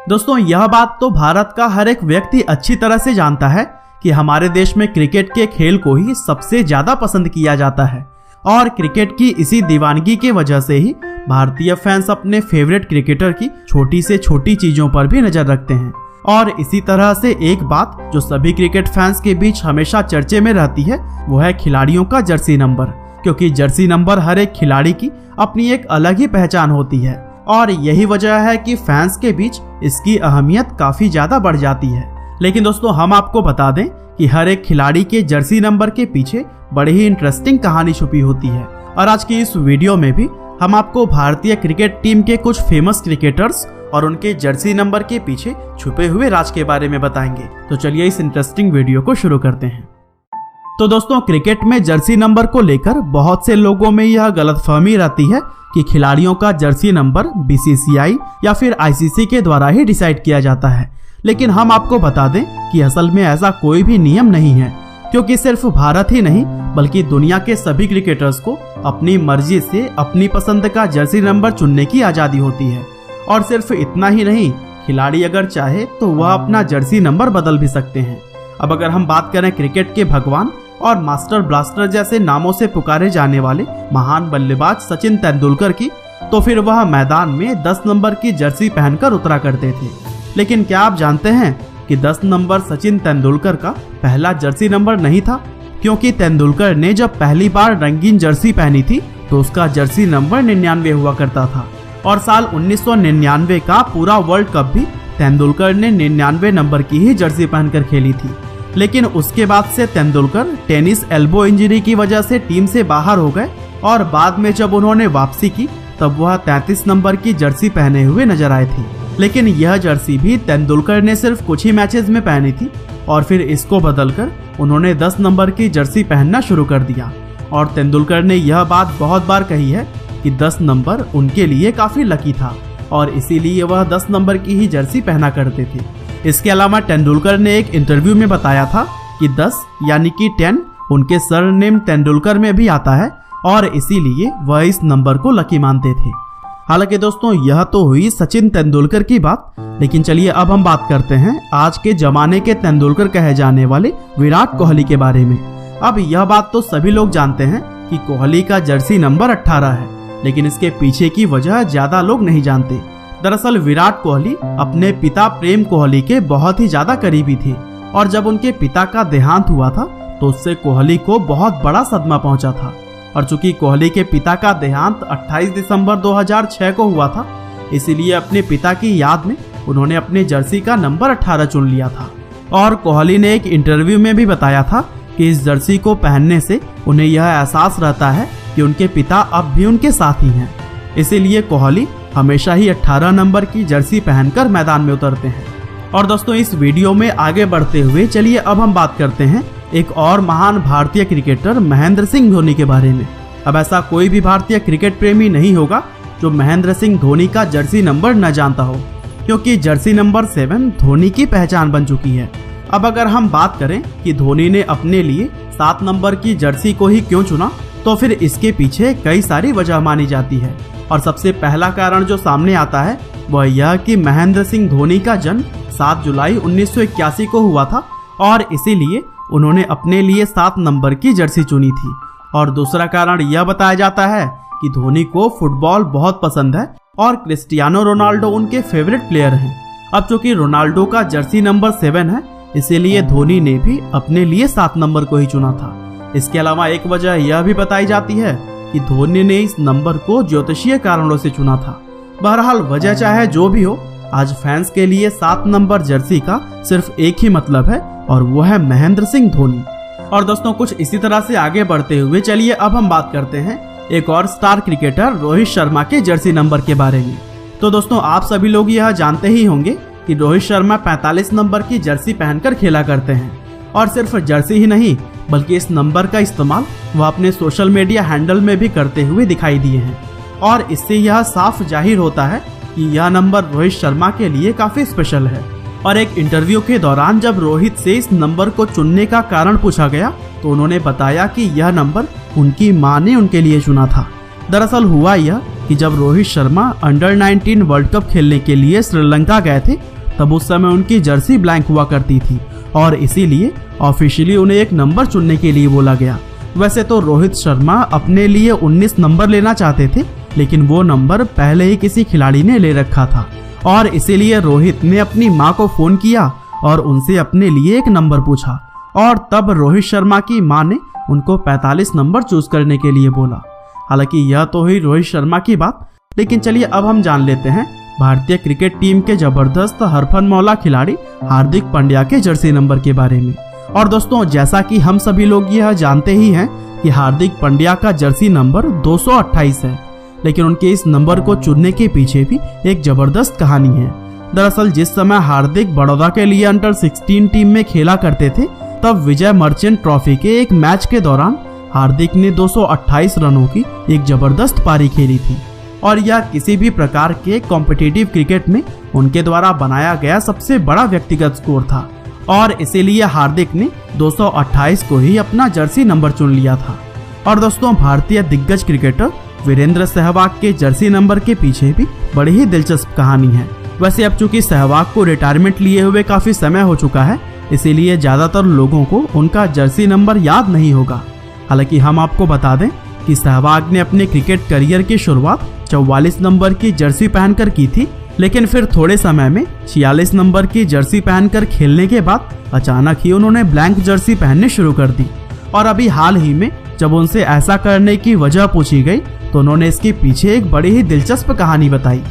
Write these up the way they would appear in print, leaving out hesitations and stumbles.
दोस्तों यह बात तो भारत का हर एक व्यक्ति अच्छी तरह से जानता है कि हमारे देश में क्रिकेट के खेल को ही सबसे ज्यादा पसंद किया जाता है और क्रिकेट की इसी दीवानगी की वजह से ही भारतीय फैंस अपने फेवरेट क्रिकेटर की छोटी से छोटी चीजों पर भी नजर रखते हैं। और इसी तरह से एक बात जो सभी क्रिकेट फैंस के बीच हमेशा चर्चे में रहती है वो है खिलाड़ियों का जर्सी नंबर, क्योंकि जर्सी नंबर हर एक खिलाड़ी की अपनी एक अलग ही पहचान होती है और यही वजह है कि फैंस के बीच इसकी अहमियत काफी ज्यादा बढ़ जाती है। लेकिन दोस्तों हम आपको बता दें कि हर एक खिलाड़ी के जर्सी नंबर के पीछे बड़ी ही इंटरेस्टिंग कहानी छुपी होती है और आज की इस वीडियो में भी हम आपको भारतीय क्रिकेट टीम के कुछ फेमस क्रिकेटर्स और उनके जर्सी नंबर के पीछे छुपे हुए राज के बारे में बताएंगे। तो चलिए इस इंटरेस्टिंग वीडियो को शुरू करते हैं। तो दोस्तों क्रिकेट में जर्सी नंबर को लेकर बहुत से लोगों में यह गलतफहमी रहती है कि खिलाड़ियों का जर्सी नंबर बीसीसीआई या फिर आईसीसी के द्वारा ही डिसाइड किया जाता है। लेकिन हम आपको बता दें कि असल में ऐसा कोई भी नियम नहीं है, क्योंकि सिर्फ भारत ही नहीं बल्कि दुनिया के सभी क्रिकेटर्स को अपनी मर्जी से अपनी पसंद का जर्सी नंबर चुनने की आज़ादी होती है। और सिर्फ इतना ही नहीं, खिलाड़ी अगर चाहे तो वह अपना जर्सी नंबर बदल भी सकते हैं। अब अगर हम बात करें क्रिकेट के भगवान और मास्टर ब्लास्टर जैसे नामों से पुकारे जाने वाले महान बल्लेबाज सचिन तेंदुलकर की, तो फिर वह मैदान में 10 नंबर की जर्सी पहनकर उतरा करते थे। लेकिन क्या आप जानते हैं कि 10 नंबर सचिन तेंदुलकर का पहला जर्सी नंबर नहीं था, क्योंकि तेंदुलकर ने जब पहली बार रंगीन जर्सी पहनी थी तो उसका जर्सी नंबर 99 हुआ करता था और साल 1999 का पूरा वर्ल्ड कप भी तेंदुलकर ने 99 नंबर की ही जर्सी पहनकर खेली थी। लेकिन उसके बाद से तेंदुलकर टेनिस एल्बो इंजरी की वजह से टीम से बाहर हो गए और बाद में जब उन्होंने वापसी की तब वह 33 नंबर की जर्सी पहने हुए नजर आए थे। लेकिन यह जर्सी भी तेंदुलकर ने सिर्फ कुछ ही मैचेस में पहनी थी और फिर इसको बदलकर उन्होंने 10 नंबर की जर्सी पहनना शुरू कर दिया। और तेंदुलकर ने यह बात बहुत बार कही है कि 10 नंबर उनके लिए काफी लकी था और इसीलिए वह 10 नंबर की ही जर्सी पहना करते थे। इसके अलावा तेंदुलकर ने एक इंटरव्यू में बताया था कि 10 यानी कि 10 उनके सरनेम तेंदुलकर में भी आता है और इसीलिए वह इस नंबर को लकी मानते थे। हालांकि दोस्तों यह तो हुई सचिन तेंदुलकर की बात, लेकिन चलिए अब हम बात करते हैं आज के जमाने के तेंदुलकर कहे जाने वाले विराट कोहली के बारे में। अब यह बात तो सभी लोग जानते हैं कि कोहली का जर्सी नंबर 18 है, लेकिन इसके पीछे की वजह ज्यादा लोग नहीं जानते। दरअसल विराट कोहली अपने पिता प्रेम कोहली के बहुत ही ज्यादा करीबी थे और जब उनके पिता का देहांत हुआ था तो उससे कोहली को बहुत बड़ा सदमा पहुंचा था। और चूंकि कोहली के पिता का देहांत 28 दिसंबर 2006 को हुआ था, इसीलिए अपने पिता की याद में उन्होंने अपने जर्सी का नंबर 18 चुन लिया था। और कोहली ने एक इंटरव्यू में भी बताया था कि इस जर्सी को पहनने से उन्हें यह एहसास रहता है कि उनके पिता अब भी उनके साथ ही हैं। इसीलिए कोहली हमेशा ही 18 नंबर की जर्सी पहनकर मैदान में उतरते हैं। और दोस्तों इस वीडियो में आगे बढ़ते हुए चलिए अब हम बात करते हैं एक और महान भारतीय क्रिकेटर महेंद्र सिंह धोनी के बारे में। अब ऐसा कोई भी भारतीय क्रिकेट प्रेमी नहीं होगा जो महेंद्र सिंह धोनी का जर्सी नंबर न जानता हो, क्योंकि जर्सी नंबर 7 धोनी की पहचान बन चुकी है। अब अगर हम बात करें कि धोनी ने अपने लिए 7 नंबर की जर्सी को ही क्यों चुना, तो फिर इसके पीछे कई सारी वजह मानी जाती है। और सबसे पहला कारण जो सामने आता है वह यह कि महेंद्र सिंह धोनी का जन्म 7 जुलाई 1981 को हुआ था और इसीलिए उन्होंने अपने लिए 7 नंबर की जर्सी चुनी थी। और दूसरा कारण यह बताया जाता है कि धोनी को फुटबॉल बहुत पसंद है और क्रिस्टियानो रोनाल्डो उनके फेवरेट प्लेयर हैं। अब चूंकि रोनाल्डो का जर्सी नंबर 7 है, इसीलिए धोनी ने भी अपने लिए 7 नंबर को ही चुना था। इसके अलावा एक वजह यह भी बताई जाती है कि धोनी ने इस नंबर को ज्योतिषीय कारणों से चुना था। बहरहाल वजह चाहे जो भी हो, आज फैंस के लिए 7 नंबर जर्सी का सिर्फ एक ही मतलब है और वो है महेंद्र सिंह धोनी। और दोस्तों कुछ इसी तरह से आगे बढ़ते हुए चलिए अब हम बात करते हैं एक और स्टार क्रिकेटर रोहित शर्मा के जर्सी नंबर के बारे में। तो दोस्तों आप सभी लोग यह जानते ही होंगे कि रोहित शर्मा 45 नंबर की जर्सी पहनकर खेला करते हैं और सिर्फ जर्सी ही नहीं बल्कि इस नंबर का इस्तेमाल वह अपने सोशल मीडिया हैंडल में भी करते हुए दिखाई दिए हैं। और इससे यह साफ जाहिर होता है कि यह नंबर रोहित शर्मा के लिए काफी स्पेशल है। और एक इंटरव्यू के दौरान जब रोहित से इस नंबर को चुनने का कारण पूछा गया तो उन्होंने बताया कि यह नंबर उनकी मां ने उनके लिए चुना था। दरअसल हुआ यह कि जब Rohit Sharma under 19 world cup खेलने के लिए श्रीलंका गए थे तब उस समय उनकी जर्सी ब्लैंक हुआ करती थी और इसीलिए ऑफिशियली उन्हें एक नंबर चुनने के लिए बोला गया। वैसे तो रोहित शर्मा अपने लिए 19 नंबर लेना चाहते थे, लेकिन वो नंबर पहले ही किसी खिलाड़ी ने ले रखा था और इसीलिए रोहित ने अपनी माँ को फोन किया और उनसे अपने लिए एक नंबर पूछा और तब रोहित शर्मा की माँ ने उनको 45 नंबर चूज करने के लिए बोला। हालांकि यह तो हुई रोहित शर्मा की बात, लेकिन चलिए अब हम जान लेते हैं भारतीय क्रिकेट टीम के जबरदस्त हरफनमौला खिलाड़ी हार्दिक पांड्या के जर्सी नंबर के बारे में। और दोस्तों, जैसा कि हम सभी लोग यह जानते ही हैं कि हार्दिक पांड्या का जर्सी नंबर 228 है, लेकिन उनके इस नंबर को चुनने के पीछे भी एक जबरदस्त कहानी है। दरअसल जिस समय हार्दिक बड़ौदा के लिए अंडर 16 टीम में खेला करते थे, तब विजय मर्चेंट ट्रॉफी के एक मैच के दौरान हार्दिक ने 228 रनों की एक जबरदस्त पारी खेली थी और यह किसी भी प्रकार के कॉम्पिटिटिव क्रिकेट में उनके द्वारा बनाया गया सबसे बड़ा व्यक्तिगत स्कोर था और इसीलिए हार्दिक ने 228 को ही अपना जर्सी नंबर चुन लिया था। और दोस्तों, भारतीय दिग्गज क्रिकेटर वीरेंद्र सहवाग के जर्सी नंबर के पीछे भी बड़ी ही दिलचस्प कहानी है। वैसे अब चूंकि सहवाग को रिटायरमेंट लिए हुए काफी समय हो चुका है, इसीलिए ज्यादातर लोगों को उनका जर्सी नंबर याद नहीं होगा। हालांकि हम आपको बता दें कि सहवाग ने अपने क्रिकेट करियर की शुरुआत 44 नंबर की जर्सी पहनकर की थी, लेकिन फिर थोड़े समय में 46 नंबर की जर्सी पहनकर खेलने के बाद अचानक ही उन्होंने ब्लैंक जर्सी पहननी शुरू कर दी। और अभी हाल ही में जब उनसे ऐसा करने की वजह पूछी गई तो उन्होंने इसके पीछे एक बड़ी ही दिलचस्प कहानी बताई।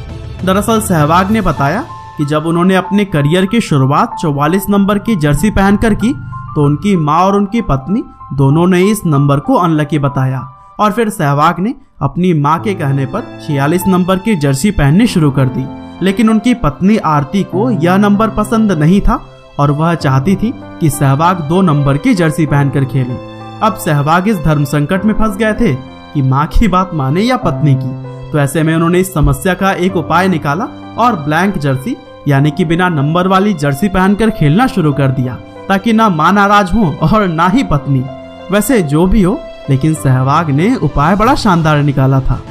दरअसल सहवाग ने बताया कि जब उन्होंने अपने करियर की शुरुआत 44 नंबर की जर्सी पहनकर की तो उनकी माँ और उनकी पत्नी दोनों ने इस नंबर को अनलकी बताया और फिर सहवाग ने अपनी माँ के कहने पर 46 नंबर की जर्सी पहननी शुरू कर दी। लेकिन उनकी पत्नी आरती को यह नंबर पसंद नहीं था और वह चाहती थी कि सहवाग 2 नंबर की जर्सी पहनकर खेले। अब सहवाग इस धर्म संकट में फंस गए थे कि माँ की बात माने या पत्नी की। तो ऐसे में उन्होंने इस समस्या का एक उपाय निकाला और ब्लैंक जर्सी यानी कि बिना नंबर वाली जर्सी पहनकर खेलना शुरू कर दिया, ताकि ना माँ नाराज हो और ना ही पत्नी। वैसे जो भी हो, लेकिन सहवाग ने उपाय बड़ा शानदार निकाला था।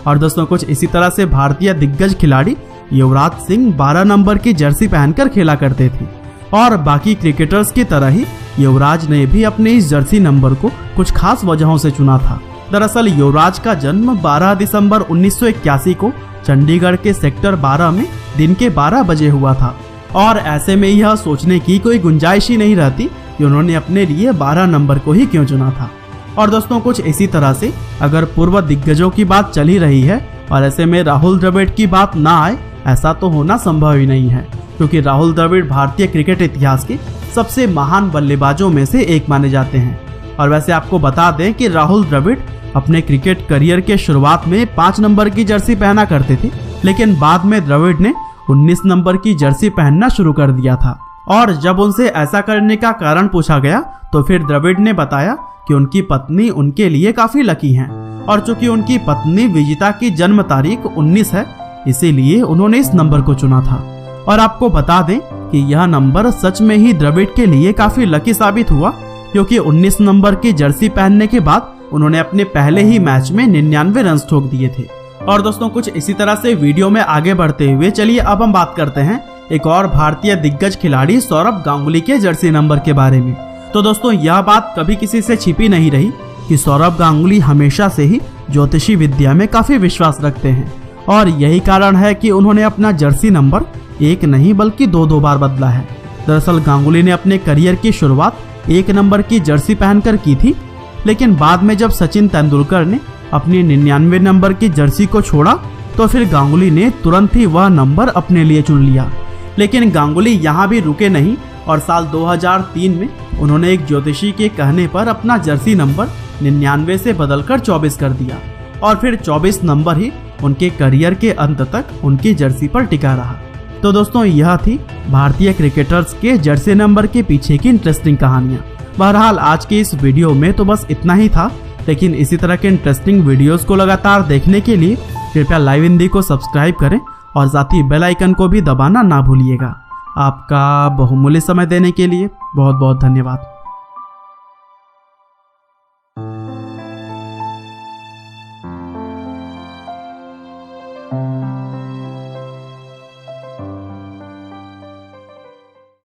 और दोस्तों, कुछ इसी तरह से भारतीय दिग्गज खिलाड़ी युवराज सिंह 12 नंबर की जर्सी पहनकर खेला करते थे और बाकी क्रिकेटर्स की तरह ही युवराज ने भी अपने इस जर्सी नंबर को कुछ खास वजहों से चुना था। दरअसल युवराज का जन्म 12 दिसंबर 1981 को चंडीगढ़ के सेक्टर 12 में दिन के 12 बजे हुआ था और ऐसे में यह सोचने की कोई गुंजाइश ही नहीं रहती कि उन्होंने अपने लिए 12 नंबर को ही क्यों चुना था। और दोस्तों, कुछ इसी तरह से अगर पूर्व दिग्गजों की बात चल ही रही है और ऐसे में राहुल द्रविड़ की बात ना आए, ऐसा तो होना संभव ही नहीं है, क्योंकि राहुल द्रविड़ भारतीय क्रिकेट इतिहास के सबसे महान बल्लेबाजों में से एक माने जाते हैं। और वैसे आपको बता दें कि राहुल द्रविड़ अपने क्रिकेट करियर के शुरुआत में 5 नंबर की जर्सी पहना करते थे, लेकिन बाद में द्रविड़ ने 19 नंबर की जर्सी पहनना शुरू कर दिया था। और जब उनसे ऐसा करने का कारण पूछा गया तो फिर द्रविड़ ने बताया कि उनकी पत्नी उनके लिए काफी लकी हैं और चूंकि उनकी पत्नी विजिता की जन्म तारीख 19 है, इसीलिए उन्होंने इस नंबर को चुना था। और आपको बता दें कि यह नंबर सच में ही द्रविड़ के लिए काफी लकी साबित हुआ, क्योंकि 19 नंबर की जर्सी पहनने के बाद उन्होंने अपने पहले ही मैच में 99 रन ठोक दिए थे। और दोस्तों, कुछ इसी तरह से वीडियो में आगे बढ़ते हुए चलिए अब हम बात करते हैं एक और भारतीय दिग्गज खिलाड़ी सौरभ गांगुली के जर्सी नंबर के बारे में। तो दोस्तों, यह बात कभी किसी से छिपी नहीं रही कि सौरभ गांगुली हमेशा से ही ज्योतिषी विद्या में काफी विश्वास रखते हैं और यही कारण है कि उन्होंने अपना जर्सी नंबर एक नहीं बल्कि 2 बार बदला है। दरअसल गांगुली ने अपने करियर की शुरुआत 1 नंबर की जर्सी पहनकर की थी, लेकिन बाद में जब सचिन तेंदुलकर ने अपनी 99 नंबर की जर्सी को छोड़ा तो फिर गांगुली ने तुरंत ही वह नंबर अपने लिए चुन लिया। लेकिन गांगुली यहाँ भी रुके नहीं और साल 2003 में उन्होंने एक ज्योतिषी के कहने पर अपना जर्सी नंबर 99 से बदलकर 24 कर दिया और फिर 24 नंबर ही उनके करियर के अंत तक उनकी जर्सी पर टिका रहा। तो दोस्तों, यह थी भारतीय क्रिकेटर्स के जर्सी नंबर के पीछे की इंटरेस्टिंग कहानियाँ। बहरहाल आज के इस वीडियो में तो बस इतना ही था, लेकिन इसी तरह के इंटरेस्टिंग वीडियोस को लगातार देखने के लिए कृपया लाइव हिंदी को सब्सक्राइब करें और साथ ही बेल आइकन को भी दबाना ना भूलिएगा। आपका बहुमूल्य समय देने के लिए बहुत बहुत धन्यवाद।